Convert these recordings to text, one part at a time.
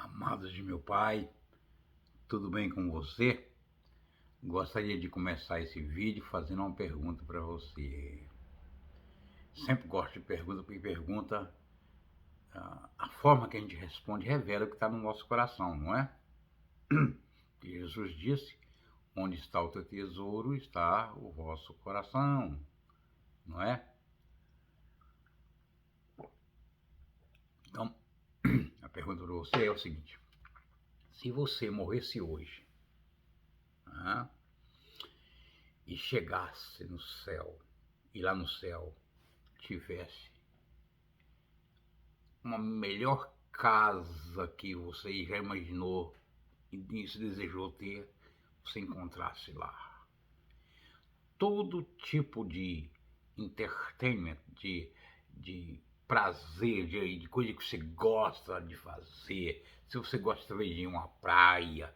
Amados de meu Pai, tudo bem com você? Gostaria de começar esse vídeo fazendo uma pergunta para você. Sempre gosto de pergunta, porque pergunta, a forma que a gente responde revela o que está no nosso coração, não é? Jesus disse, onde está o teu tesouro, está o vosso coração, não é? Então, a pergunta para você é o seguinte: se você morresse hoje, né, e chegasse no céu, e lá no céu tivesse uma melhor casa que você já imaginou e se desejou ter, você encontrasse lá. Todo tipo de entertainment, de prazer, de coisa que você gosta de fazer. Se você gosta de ir a uma praia,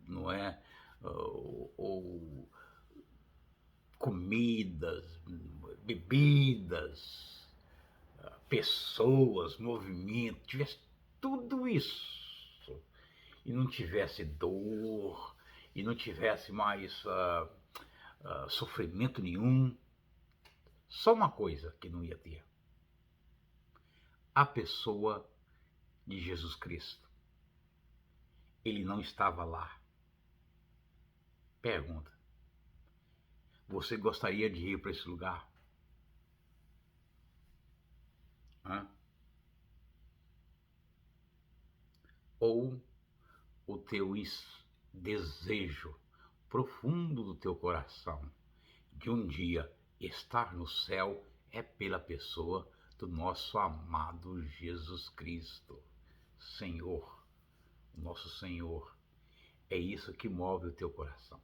não é? Ou comidas, bebidas, pessoas, movimento, tivesse tudo isso e não tivesse dor e não tivesse mais sofrimento nenhum, só uma coisa que não ia ter: a pessoa de Jesus Cristo. Ele não estava lá. Pergunta: você gostaria de ir para esse lugar? Hã? Ou o teu desejo profundo do teu coração de um dia estar no céu é pela pessoa do nosso amado Jesus Cristo, Senhor, nosso Senhor? É isso que move o teu coração.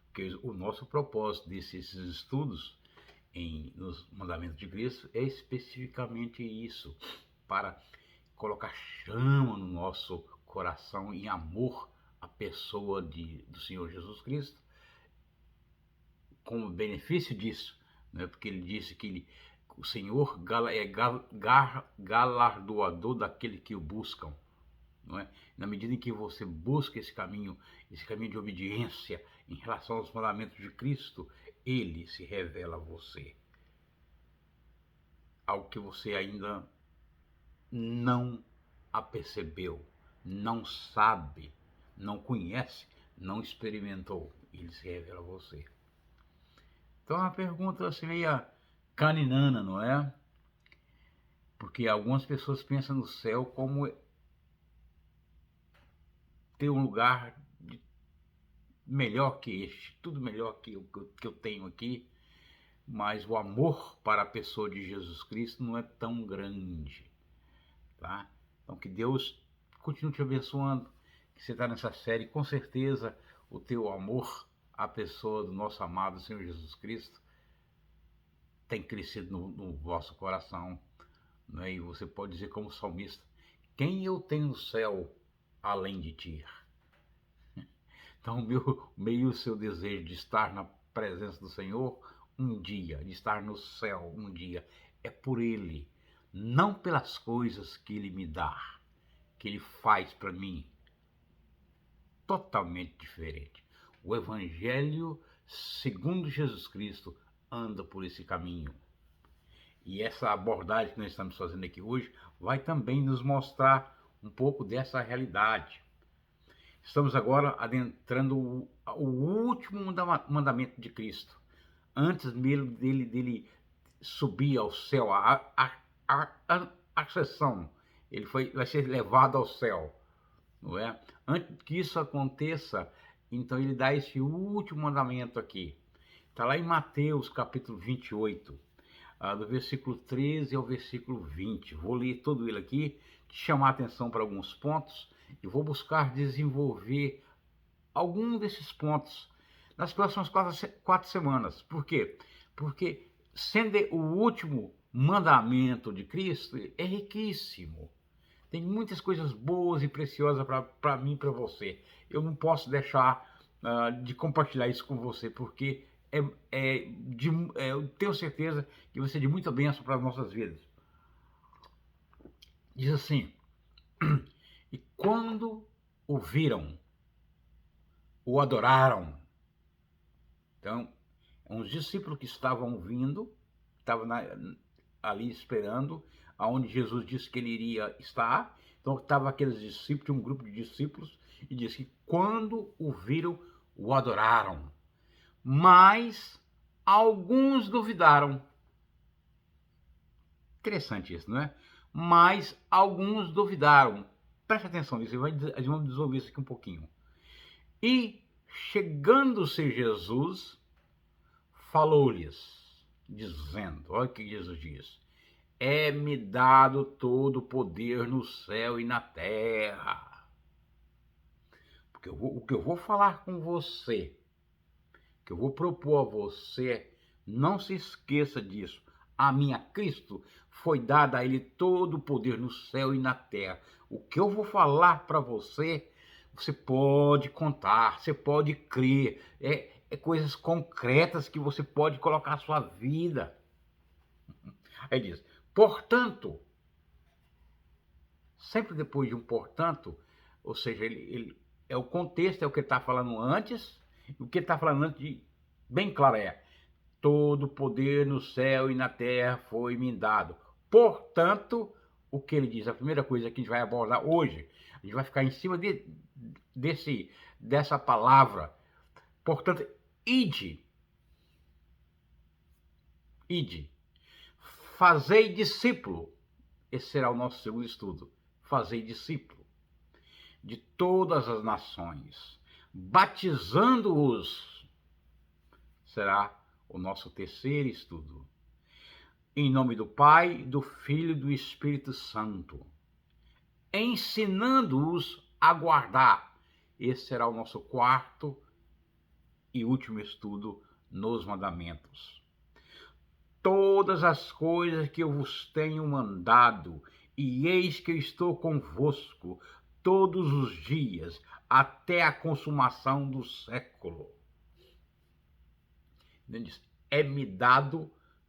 Porque o nosso propósito desses estudos nos mandamentos de Cristo é especificamente isso, para colocar chama no nosso coração em amor à pessoa do Senhor Jesus Cristo, como benefício disso, né? Porque ele disse que o Senhor é galardoador daquele que o buscam. Não é? Na medida em que você busca esse caminho de obediência em relação aos mandamentos de Cristo, ele se revela a você. Algo que você ainda não apercebeu, não sabe, não conhece, não experimentou. Ele se revela a você. Então é uma pergunta assim meio caninana, não é? Porque algumas pessoas pensam no céu como ter um lugar melhor que este, tudo melhor que eu tenho aqui, mas o amor para a pessoa de Jesus Cristo não é tão grande, tá? Então que Deus continue te abençoando, que você está nessa série, com certeza o teu amor à pessoa do nosso amado Senhor Jesus Cristo tem crescido no vosso coração, né? E você pode dizer como salmista: quem eu tenho no céu além de ti? Então, o seu desejo de estar na presença do Senhor um dia, de estar no céu um dia, é por Ele, não pelas coisas que Ele me dá, que Ele faz para mim. Totalmente diferente. O Evangelho segundo Jesus Cristo anda por esse caminho. E essa abordagem que nós estamos fazendo aqui hoje vai também nos mostrar um pouco dessa realidade. Estamos agora adentrando o último mandamento de Cristo. Antes mesmo dele subir ao céu, a ascensão, vai ser levado ao céu, não é? Antes que isso aconteça, então ele dá esse último mandamento aqui. Está lá em Mateus capítulo 28, do versículo 13 ao versículo 20. Vou ler todo ele aqui, te chamar a atenção para alguns pontos, e vou buscar desenvolver algum desses pontos nas próximas 4 semanas. Por quê? Porque, sendo o último mandamento de Cristo, é riquíssimo. Tem muitas coisas boas e preciosas para mim e para você. Eu não posso deixar de compartilhar isso com você, porque eu tenho certeza que vai ser de muita bênção para as nossas vidas. Diz assim: quando o viram, o adoraram. Então, uns discípulos que estavam vindo, estavam ali esperando, aonde Jesus disse que ele iria estar. Então, estavam aqueles discípulos, um grupo de discípulos, e disse que quando o viram, o adoraram. Mas alguns duvidaram. Interessante isso, não é? Mas alguns duvidaram. Preste atenção nisso, vamos desenvolver isso aqui um pouquinho. E, chegando-se Jesus, falou-lhes, dizendo, olha o que Jesus diz: é-me dado todo o poder no céu e na terra. Porque o que eu vou falar com você, que eu vou propor a você, não se esqueça disso. A minha Cristo foi dado a ele todo o poder no céu e na terra. O que eu vou falar para você, você pode contar, você pode crer. É coisas concretas que você pode colocar na sua vida. Aí diz, portanto, sempre depois de um portanto, ou seja, ele é o contexto, é o que ele está falando antes, o que ele está falando antes, bem claro, todo poder no céu e na terra foi me dado. Portanto, o que ele diz, a primeira coisa que a gente vai abordar hoje, a gente vai ficar em cima dessa palavra. Portanto, ide, fazei discípulo. Esse será o nosso segundo estudo. Fazei discípulo de todas as nações, batizando-os. Será o nosso terceiro estudo. Em nome do Pai, do Filho e do Espírito Santo, ensinando-os a guardar. Esse será o nosso quarto e último estudo nos mandamentos. Todas as coisas que eu vos tenho mandado, e eis que eu estou convosco todos os dias, até a consumação do século. É-me dado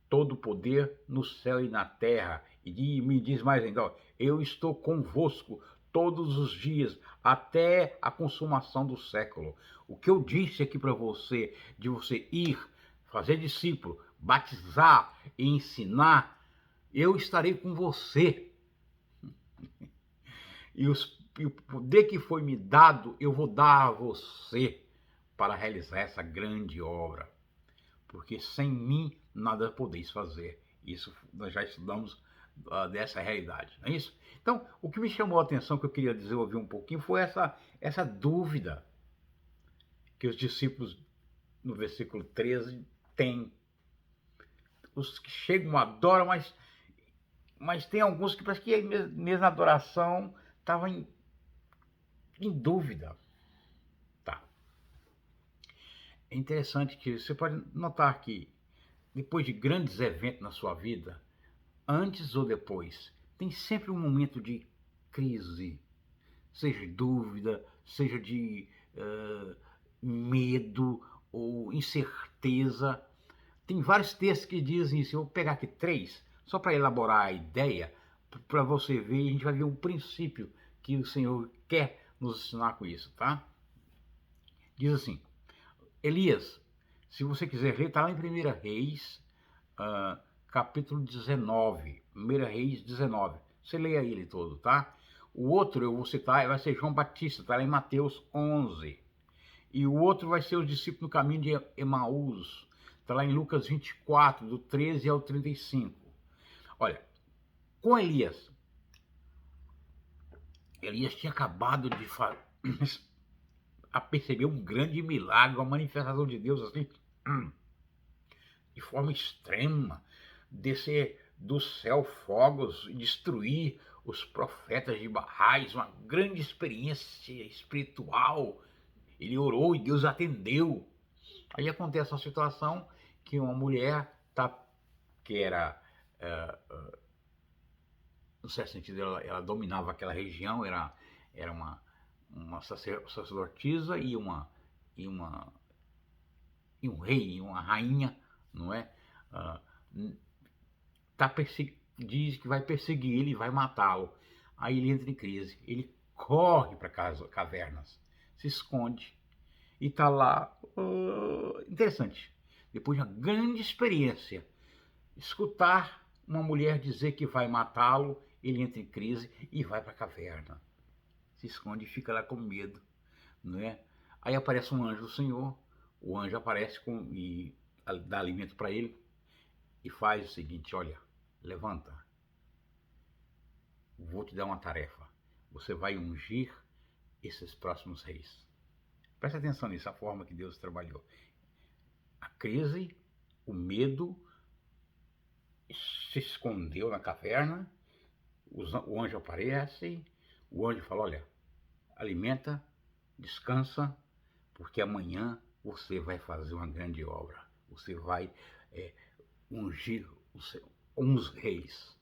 todo o poder no céu e na terra. E me diz mais ainda, eu estou convosco todos os dias, até a consumação do século. O que eu disse aqui para você, de você ir, fazer discípulo, batizar e ensinar, eu estarei com você. E o poder que foi me dado, eu vou dar a você para realizar essa grande obra. Porque sem mim nada podeis fazer. Isso nós já estudamos dessa realidade, não é isso? Então, o que me chamou a atenção, que eu queria desenvolver um pouquinho, foi essa dúvida que os discípulos, no versículo 13, têm. Os que chegam adoram, mas tem alguns que parece que mesmo na adoração estavam em dúvida. Tá. É interessante que você pode notar que depois de grandes eventos na sua vida, antes ou depois, tem sempre um momento de crise, seja de dúvida, seja de medo ou incerteza. Tem vários textos que dizem isso. Eu vou pegar aqui 3, só para elaborar a ideia, para você ver, a gente vai ver um princípio que o Senhor quer nos ensinar com isso, tá? Diz assim, Elias, se você quiser ler, está lá em 1 Reis, capítulo 19, 1 Reis 19. Você leia ele todo, tá? O outro eu vou citar, vai ser João Batista, está lá em Mateus 11. E o outro vai ser os discípulos no caminho de Emaús, está lá em Lucas 24, do 13 ao 35. Olha, com Elias tinha acabado de a perceber um grande milagre, uma manifestação de Deus assim, de forma extrema, descer do céu fogos e destruir os profetas de Baais, uma grande experiência espiritual. Ele orou e Deus atendeu. Aí acontece uma situação que uma mulher que era, no certo sentido, ela dominava aquela região, era uma sacerdotisa e um rei, uma rainha, não é? Diz que vai perseguir ele e vai matá-lo. Aí ele entra em crise. Ele corre para cavernas, se esconde e está lá. Interessante. Depois de uma grande experiência, escutar uma mulher dizer que vai matá-lo, ele entra em crise e vai para a caverna. Se esconde e fica lá com medo, não é? Aí aparece um anjo do Senhor, o anjo aparece e dá alimento para ele e faz o seguinte: olha, levanta, vou te dar uma tarefa. Você vai ungir esses próximos reis. Presta atenção nisso, a forma que Deus trabalhou. A crise, o medo, se escondeu na caverna, o anjo aparece, o anjo fala: olha, alimenta, descansa, porque amanhã você vai fazer uma grande obra. Você vai ungir uns reis.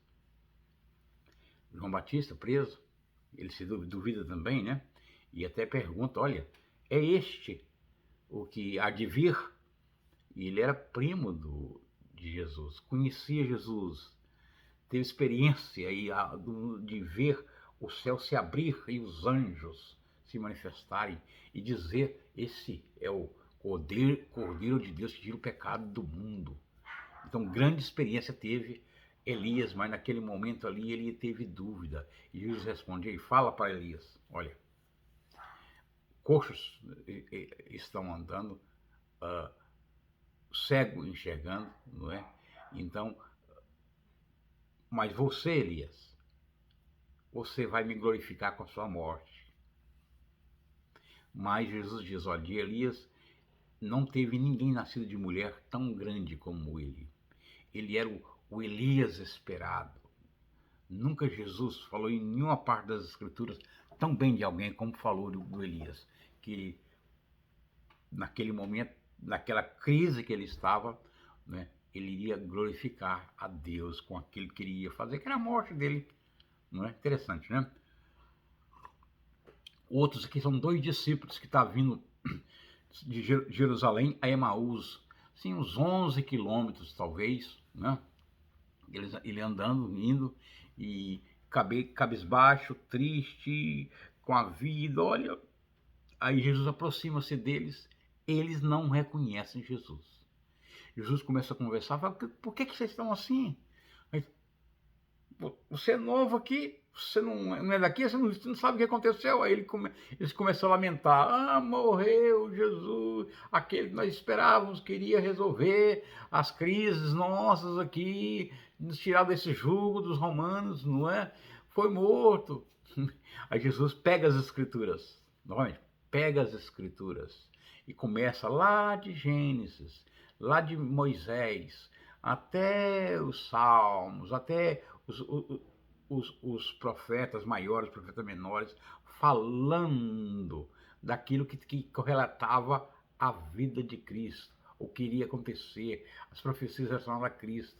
João Batista preso, ele se duvida também, né? E até pergunta: olha, é este o que há de vir? E ele era primo de Jesus, conhecia Jesus, teve experiência de ver o céu se abrir e os anjos se manifestarem e dizer: esse é o Cordeiro de Deus que tira o pecado do mundo. Então, grande experiência teve Elias, mas naquele momento ali ele teve dúvida. E Jesus responde e fala para Elias: olha, coxos estão andando, cego enxergando, não é? Então, mas você, Elias, você vai me glorificar com a sua morte. Mas Jesus diz: olha, de Elias não teve ninguém nascido de mulher tão grande como ele. Ele era o Elias esperado. Nunca Jesus falou em nenhuma parte das Escrituras tão bem de alguém como falou do Elias, que naquele momento, naquela crise que ele estava, né, ele iria glorificar a Deus com aquilo que ele ia fazer, que era a morte dele. Não é interessante, né? Outros aqui são 2 discípulos que estão vindo de Jerusalém a Emaús, sim, uns 11 quilômetros talvez, né? Ele andando, indo, e cabisbaixo, triste com a vida, olha. Aí Jesus aproxima-se deles, eles não reconhecem Jesus. Jesus começa a conversar, fala: por que vocês estão assim? Aí, você é novo aqui, você não é daqui, você não sabe o que aconteceu. Aí eles começam a lamentar: morreu Jesus, aquele que nós esperávamos, queria resolver as crises nossas aqui, nos tirar desse jugo dos romanos, não é? Foi morto. Aí Jesus pega as escrituras, novamente, pega as escrituras e começa lá de Gênesis, lá de Moisés, até os Salmos, até os profetas maiores, os profetas menores, falando daquilo que relatava a vida de Cristo, o que iria acontecer, as profecias relacionadas a Cristo.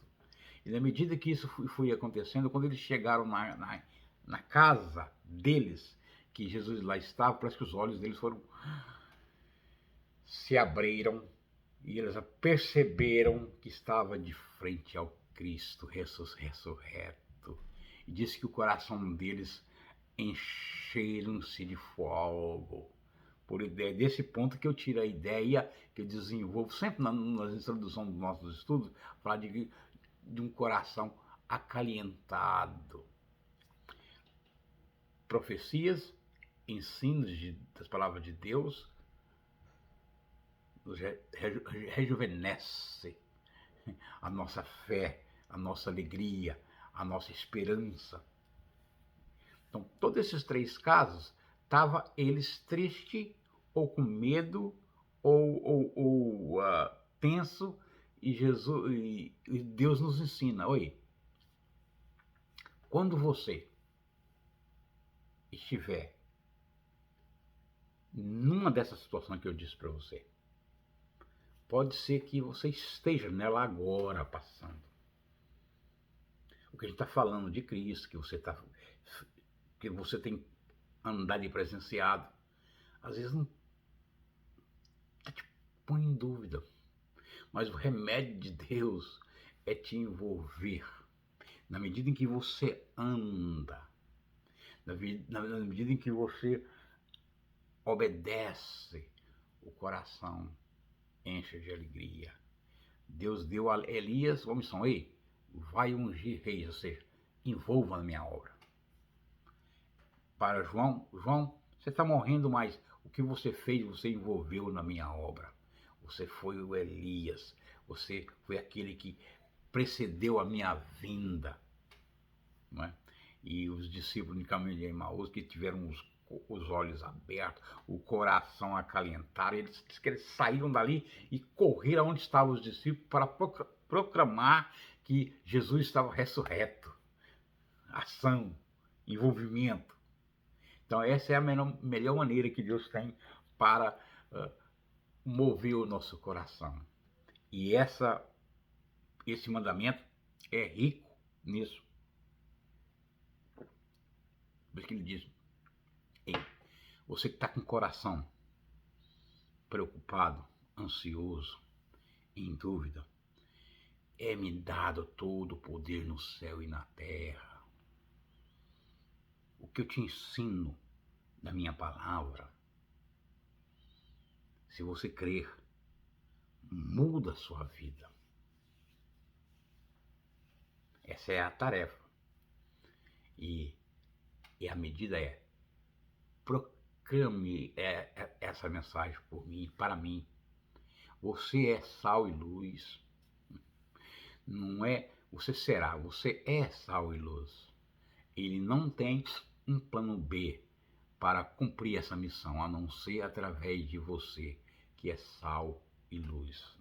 E na medida que isso foi acontecendo, quando eles chegaram na casa deles, que Jesus lá estava, parece que os olhos deles se abriram e eles perceberam que estava de frente ao Cristo ressurreto. E disse que o coração deles encheram-se de fogo. Por ideia desse ponto que eu tiro a ideia, que eu desenvolvo sempre nas introduções dos nossos estudos, falar de um coração acalentado. Profecias, ensinos das palavras de Deus, nos rejuvenesce a nossa fé, a nossa alegria, a nossa esperança. Então, todos esses 3 casos, estavam eles tristes, ou com medo, ou tenso, e Deus nos ensina: oi, quando você estiver numa dessas situações que eu disse para você, pode ser que você esteja nela agora passando. O que a gente está falando de Cristo, que você tem andado e presenciado, às vezes não te põe em dúvida. Mas o remédio de Deus é te envolver. Na medida em que você anda, Na medida em que você obedece, o coração enche de alegria. Deus deu a Elias uma missão: ei, vai ungir reis, ou seja, envolva na minha obra. Para João, você está morrendo, mas o que você fez, você envolveu na minha obra. Você foi o Elias, você foi aquele que precedeu a minha vinda. Não é? E os discípulos no caminho de Emaús, que tiveram os olhos abertos, o coração acalentado, eles saíram dali e correram onde estavam os discípulos para proclamar que Jesus estava ressurreto. Ação, envolvimento. Então essa é a melhor maneira que Deus tem para mover o nosso coração. E esse mandamento é rico nisso. Por isso que ele diz: ei, você que está com o coração preocupado, ansioso, em dúvida, é-me dado todo o poder no céu e na terra. O que eu te ensino da minha palavra, se você crer, muda a sua vida. Essa é a tarefa. E a medida é: proclame essa mensagem por mim, para mim. Você é sal e luz. Não é você será, você é sal e luz. Ele não tem um plano B para cumprir essa missão, a não ser através de você, que é sal e luz.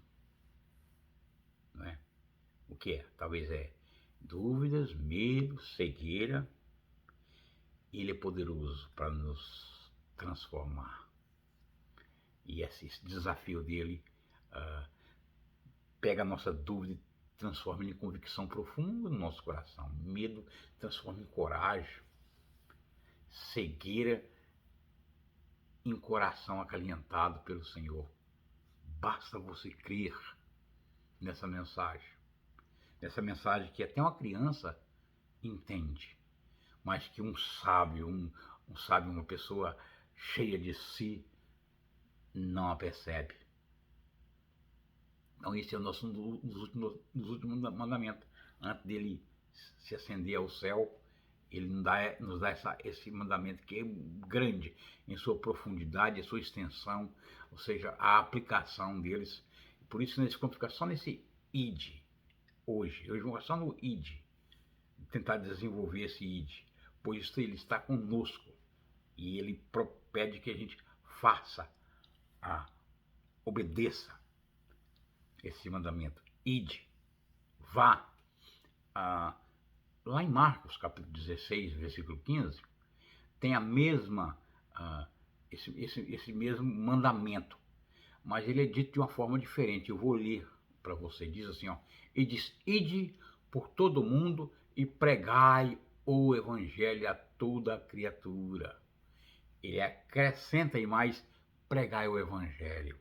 Não é? O que é? Talvez é dúvidas, medo, cegueira. Ele é poderoso para nos transformar. E esse desafio dele pega a nossa dúvida e transforma em convicção profunda no nosso coração. Medo transforma em coragem. Cegueira em coração acalentado pelo Senhor. Basta você crer nessa mensagem. Nessa mensagem que até uma criança entende, mas que um sábio, uma pessoa cheia de si, não a percebe. Então esse é o nosso dos últimos mandamentos. Antes dele se ascender ao céu, ele nos dá esse mandamento que é grande em sua profundidade, em sua extensão, ou seja, a aplicação deles. Por isso nós vamos ficar só nesse id hoje. Hoje vamos ficar só no id, tentar desenvolver esse id, pois ele está conosco e ele pede que a gente faça, obedeça esse mandamento. Ide, vá. Lá em Marcos, capítulo 16, versículo 15, tem a mesma, esse mesmo mandamento, mas ele é dito de uma forma diferente. Eu vou ler para você. Diz assim, ó: e diz: ide por todo mundo e pregai o evangelho a toda criatura. Ele acrescenta aí mais: pregai o evangelho.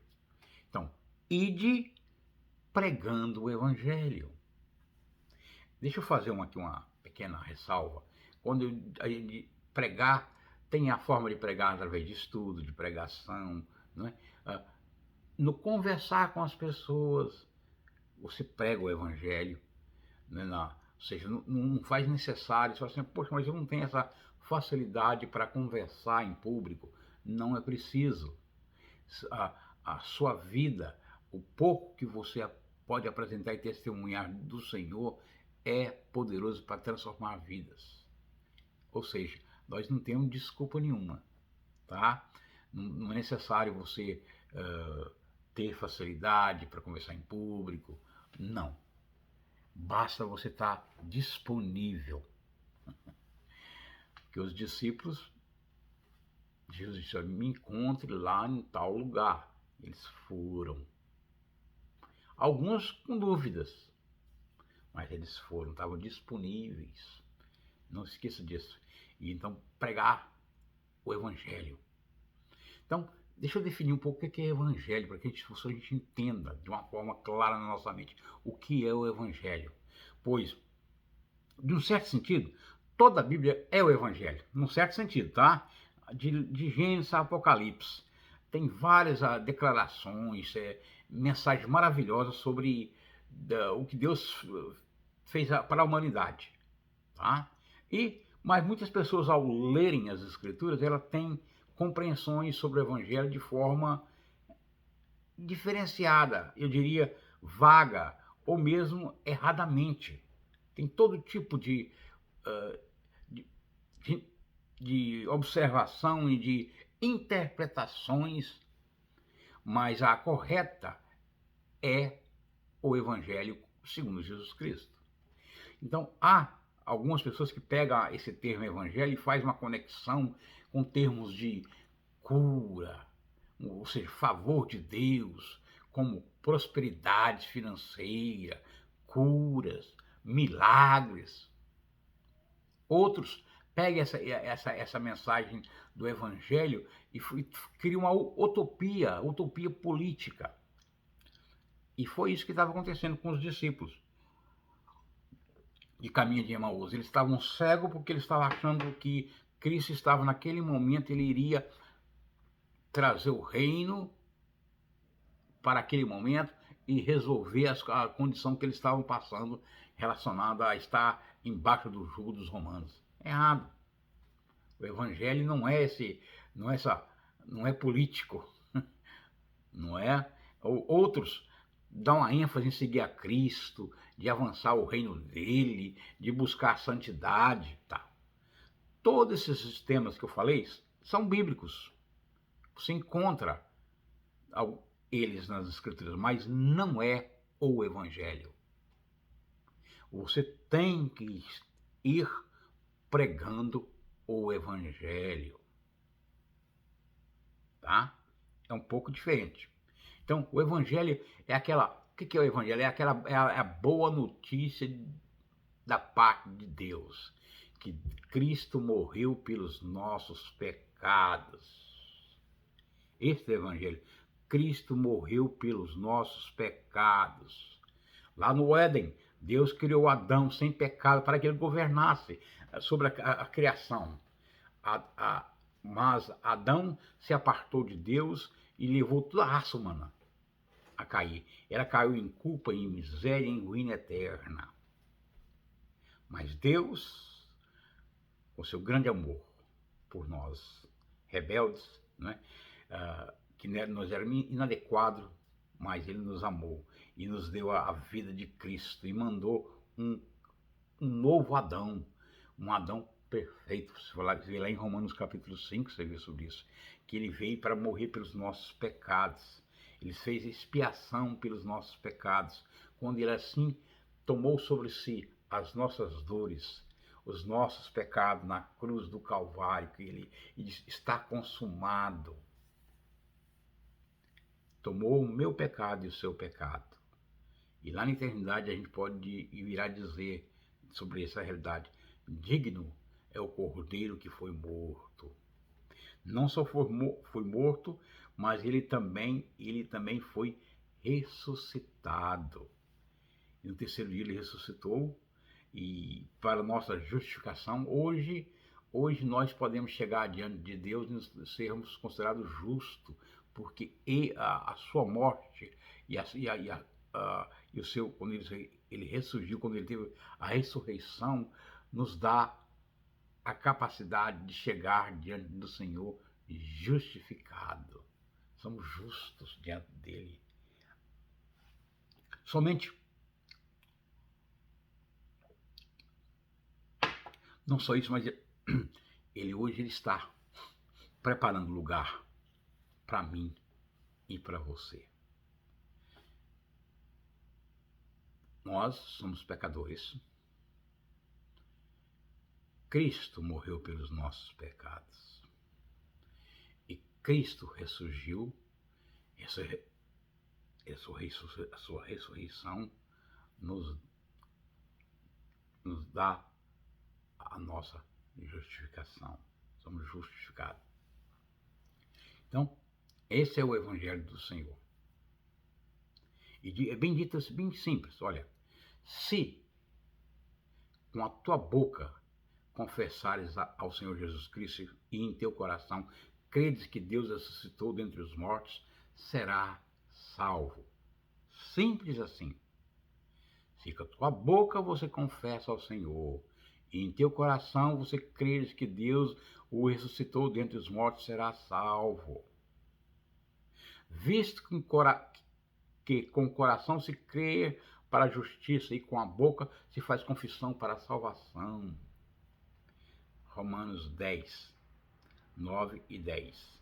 Então, ide pregando o evangelho. Deixa eu fazer aqui uma pequena ressalva. Quando a gente pregar, tem a forma de pregar através de estudo, de pregação, não é? No conversar com as pessoas, você prega o evangelho, né? Ou seja, não faz necessário, só assim: poxa, mas eu não tenho essa facilidade para conversar em público. Não é preciso. A sua vida, o pouco que você pode apresentar e testemunhar do Senhor, é poderoso para transformar vidas. Ou seja, nós não temos desculpa nenhuma, tá? Não é necessário você ter facilidade para conversar em público, não. Basta você estar disponível. Porque os discípulos, Jesus disse: me encontre lá em tal lugar. Eles foram. Alguns com dúvidas, mas eles foram, estavam disponíveis. Não se esqueça disso. E então pregar o evangelho. Então, deixa eu definir um pouco o que é evangelho, para que a gente entenda de uma forma clara na nossa mente o que é o evangelho. Pois, de um certo sentido, toda a Bíblia é o Evangelho, num certo sentido, tá? De Gênesis a Apocalipse. Tem várias declarações, mensagens maravilhosas sobre o que Deus fez para a humanidade, tá? Mas muitas pessoas, ao lerem as Escrituras, elas têm compreensões sobre o Evangelho de forma diferenciada, eu diria vaga, ou mesmo erradamente. Tem todo tipo uh, de, de observação e de interpretações, mas a correta é o Evangelho segundo Jesus Cristo. Então, há algumas pessoas que pegam esse termo Evangelho e fazem uma conexão com termos de cura, ou seja, favor de Deus, como prosperidade financeira, curas, milagres. Outros pegam essa mensagem do Evangelho e criam uma utopia política. E foi isso que estava acontecendo com os discípulos de caminho de Emaús. Eles estavam cegos porque eles estavam achando que Cristo estava naquele momento, ele iria trazer o reino para aquele momento e resolver a condição que eles estavam passando relacionada a estar embaixo do jugo dos romanos. Errado. O evangelho não é político, não é? Outros dão a ênfase em seguir a Cristo, de avançar o reino dele, de buscar a santidade, tá? Todos esses sistemas que eu falei são bíblicos. Você encontra eles nas Escrituras, mas não é o Evangelho. Você tem que ir pregando o Evangelho, tá? É um pouco diferente. Então, o Evangelho é aquela... O que é o Evangelho? É a boa notícia da parte de Deus, que Cristo morreu pelos nossos pecados. Este é o Evangelho. Cristo morreu pelos nossos pecados. Lá no Éden, Deus criou Adão sem pecado para que ele governasse sobre a criação. Mas Adão se apartou de Deus e levou toda a raça humana a cair. Ela caiu em culpa, em miséria, em ruína eterna. Mas Deus, com seu grande amor por nós, rebeldes, né? Que nós éramos inadequados, mas ele nos amou e nos deu a vida de Cristo e mandou um novo Adão, um Adão perfeito. Você vê lá em Romanos capítulo 5, você vê sobre isso, que ele veio para morrer pelos nossos pecados. Ele fez expiação pelos nossos pecados, quando ele assim tomou sobre si as nossas dores, os nossos pecados na cruz do Calvário, que ele disse, está consumado. Tomou o meu pecado e o seu pecado. E lá na eternidade a gente pode ir a dizer sobre essa realidade: digno é o cordeiro que foi morto. Não só foi morto, mas ele também foi ressuscitado. E no terceiro dia ele ressuscitou, e para nossa justificação, hoje nós podemos chegar diante de Deus e sermos considerados justos, porque a sua morte e o seu, quando ele ressurgiu, quando ele teve a ressurreição, nos dá a capacidade de chegar diante do Senhor justificado. Somos justos diante dele. Somente, não só isso, mas ele hoje está preparando lugar para mim e para você. Nós somos pecadores. Cristo morreu pelos nossos pecados. E Cristo ressurgiu. A sua ressurreição nos dá a nossa justificação. Somos justificados. Então, esse é o Evangelho do Senhor. E é bem dito, bem simples. Olha, se com a tua boca confessares ao Senhor Jesus Cristo e em teu coração credes que Deus ressuscitou dentre os mortos, será salvo. Simples assim. Se com a tua boca você confessa ao Senhor e em teu coração você creres que Deus o ressuscitou dentre os mortos, será salvo. Visto que com o coração se crê para a justiça e com a boca se faz confissão para a salvação. Romanos 10, 9 e 10.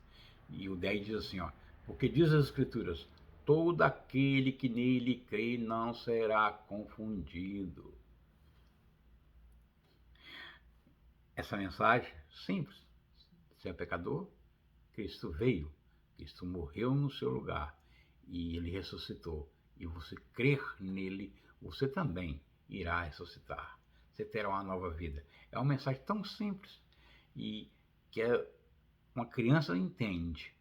E o 10 diz assim, porque diz as Escrituras, todo aquele que nele crê não será confundido. Essa mensagem simples. Você é pecador? Cristo veio, Cristo morreu no seu lugar e ele ressuscitou. E você crer nele, você também irá ressuscitar. Você terá uma nova vida. É uma mensagem tão simples e que uma criança entende,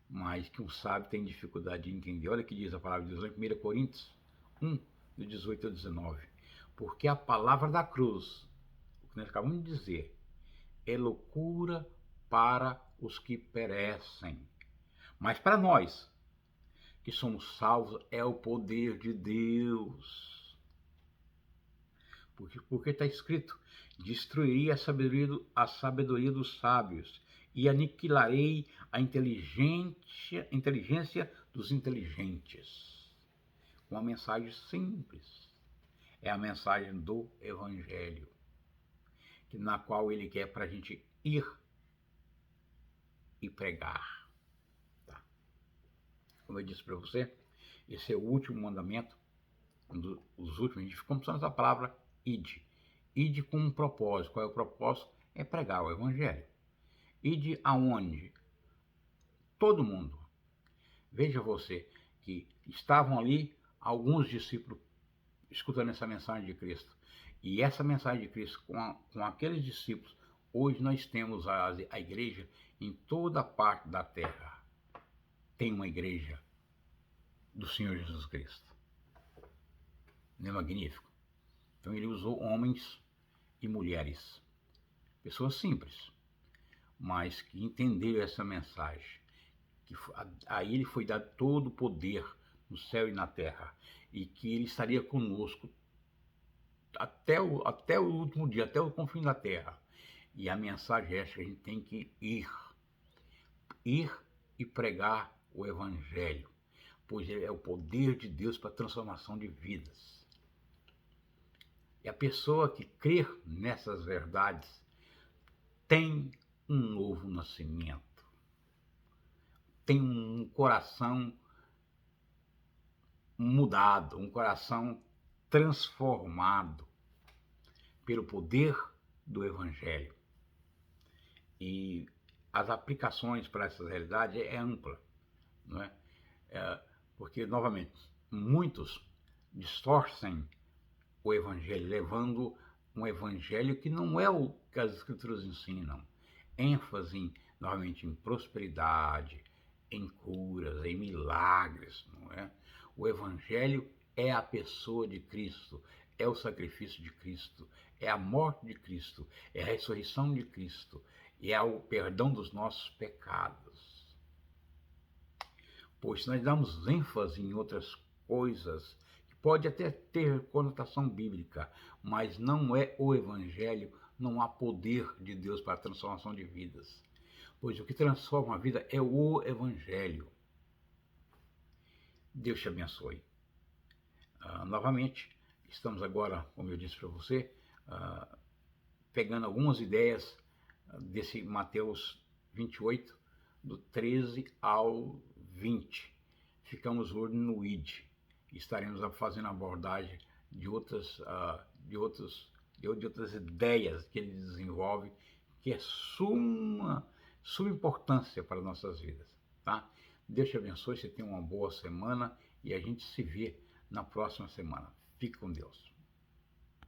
mas que um sábio tem dificuldade de entender. Olha o que diz a palavra de Deus em 1 Coríntios 1, do 18 ao 19. Porque a palavra da cruz, o que nós acabamos de dizer, é loucura para os que perecem. Mas para nós, que somos salvos, é o poder de Deus. Porque está escrito, destruirei a sabedoria dos sábios e aniquilarei a inteligência dos inteligentes. Uma mensagem simples. É a mensagem do Evangelho, na qual ele quer para a gente ir e pregar. Tá? Como eu disse para você, esse é o último mandamento, os últimos, a gente ficou pensando nessa palavra, ide. Ide com um propósito. Qual é o propósito? É pregar o Evangelho. Ide aonde? Todo mundo. Veja você que estavam ali alguns discípulos escutando essa mensagem de Cristo. E essa mensagem de Cristo com aqueles discípulos, hoje nós temos a igreja em toda parte da terra. Tem uma igreja do Senhor Jesus Cristo. Não é magnífico? Então ele usou homens e mulheres, pessoas simples, mas que entenderam essa mensagem, que a ele foi dado todo o poder no céu e na terra, e que ele estaria conosco até o último dia, até o confim da terra. E a mensagem é essa, que a gente tem que ir e pregar o Evangelho, pois ele é o poder de Deus para a transformação de vidas. E a pessoa que crer nessas verdades tem um novo nascimento, tem um coração mudado, um coração transformado pelo poder do Evangelho. E as aplicações para essa realidade é ampla, não é? Porque, novamente, muitos distorcem o Evangelho, levando um Evangelho que não é o que as Escrituras ensinam. ênfase, novamente, em prosperidade, em curas, em milagres, não é? O Evangelho é a pessoa de Cristo, é o sacrifício de Cristo, é a morte de Cristo, é a ressurreição de Cristo, e é o perdão dos nossos pecados. Pois se nós damos ênfase em outras coisas, que pode até ter conotação bíblica, mas não é o Evangelho, não há poder de Deus para a transformação de vidas. Pois o que transforma a vida é o Evangelho. Deus te abençoe. Novamente, estamos agora, como eu disse para você, pegando algumas ideias desse Mateus 28, do 13 ao 20. Ficamos hoje no ID. Estaremos fazendo abordagem de outras ideias que ele desenvolve, que é suma importância para nossas vidas. Tá? Deus te abençoe, você tenha uma boa semana e a gente se vê na próxima semana. Fique com Deus.